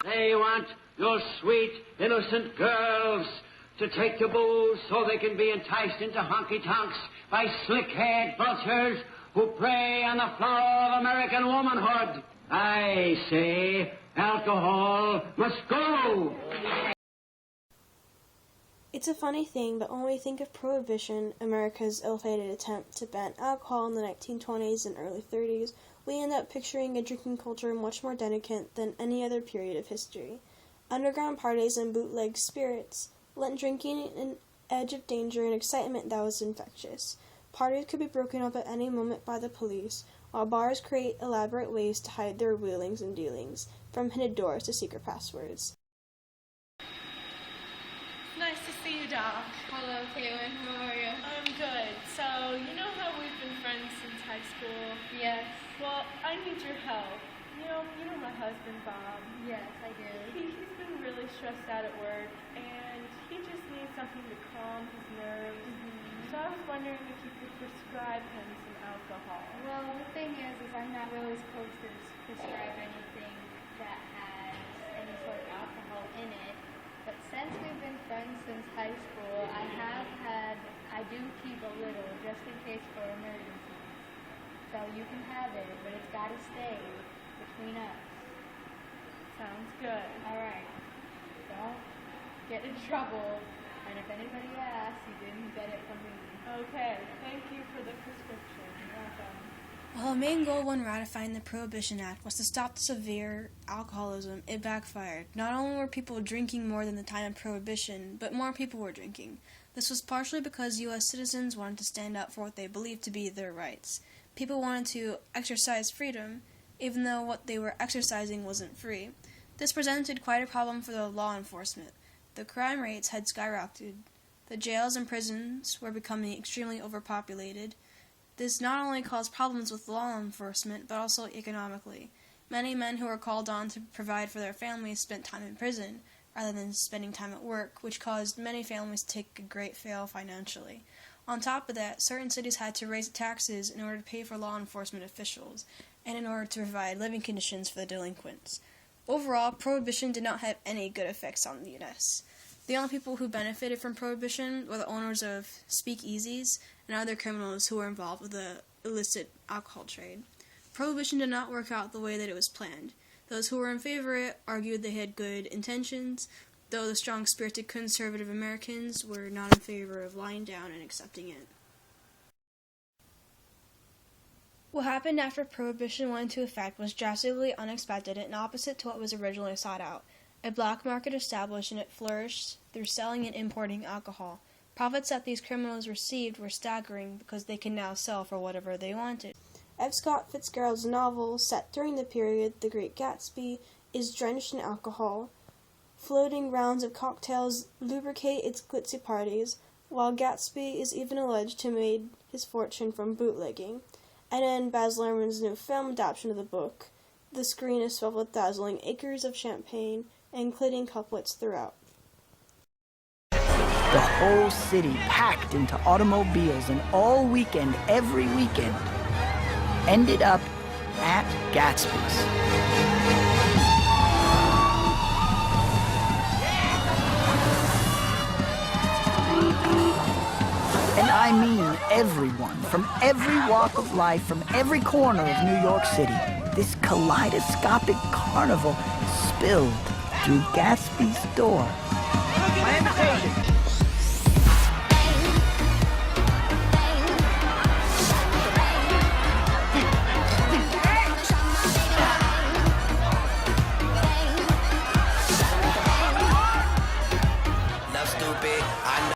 They want your sweet, innocent girls to take to booze so they can be enticed into honky-tonks by slick-haired vultures who prey on the flower of American womanhood. I say alcohol must go. It's a funny thing, but when we think of Prohibition, America's ill-fated attempt to ban alcohol in the 1920s and early 30s, we end up picturing a drinking culture much more decadent than any other period of history. Underground parties and bootleg spirits lent drinking an edge of danger and excitement that was infectious. Parties could be broken up at any moment by the police, while bars create elaborate ways to hide their wheelings and dealings, from hidden doors to secret passwords. Nice to see you, Doc. Hello, Taylor. How are you? I'm good. So, you know how we've been friends since high school? Yes. Well, I need your help. You know my husband, Bob. Yes, I do. He's been really stressed out at work, and he just needs something to calm his nerves. So I was wondering if you could prescribe him some alcohol. Well, the thing is I'm not really supposed to prescribe anything that has any sort of alcohol in it. But since we've been friends since high school, I do keep a little just in case for emergencies. So you can have it, but it's got to stay between us. Sounds good. All right. Don't get in trouble. And if anybody asks, you didn't get it from me. Okay. Thank you for the prescription. You're welcome. While a main goal when ratifying the Prohibition Act was to stop the severe alcoholism, it backfired. Not only were people drinking more than the time of Prohibition, but more people were drinking. This was partially because U.S. citizens wanted to stand up for what they believed to be their rights. People wanted to exercise freedom, even though what they were exercising wasn't free. This presented quite a problem for the law enforcement. The crime rates had skyrocketed. The jails and prisons were becoming extremely overpopulated. This not only caused problems with law enforcement, but also economically. Many men who were called on to provide for their families spent time in prison, rather than spending time at work, which caused many families to take a great fail financially. On top of that, certain cities had to raise taxes in order to pay for law enforcement officials, and in order to provide living conditions for the delinquents. Overall, Prohibition did not have any good effects on the U.S. The only people who benefited from Prohibition were the owners of speakeasies and other criminals who were involved with the illicit alcohol trade. Prohibition did not work out the way that it was planned. Those who were in favor of it argued they had good intentions, though the strong-spirited conservative Americans were not in favor of lying down and accepting it. What happened after Prohibition went into effect was drastically unexpected and opposite to what was originally sought out. A black market established and it flourished through selling and importing alcohol. Profits that these criminals received were staggering because they could now sell for whatever they wanted. F. Scott Fitzgerald's novel, set during the period The Great Gatsby, is drenched in alcohol. Floating rounds of cocktails lubricate its glitzy parties, while Gatsby is even alleged to have made his fortune from bootlegging. And in Baz Luhrmann's new film adaptation of the book, the screen is filled with dazzling acres of champagne, including couplets throughout. The whole city packed into automobiles, and all weekend, every weekend, ended up at Gatsby's. And I mean everyone, from every walk of life, from every corner of New York City. This kaleidoscopic carnival spilled through Gatsby's door. My invitation.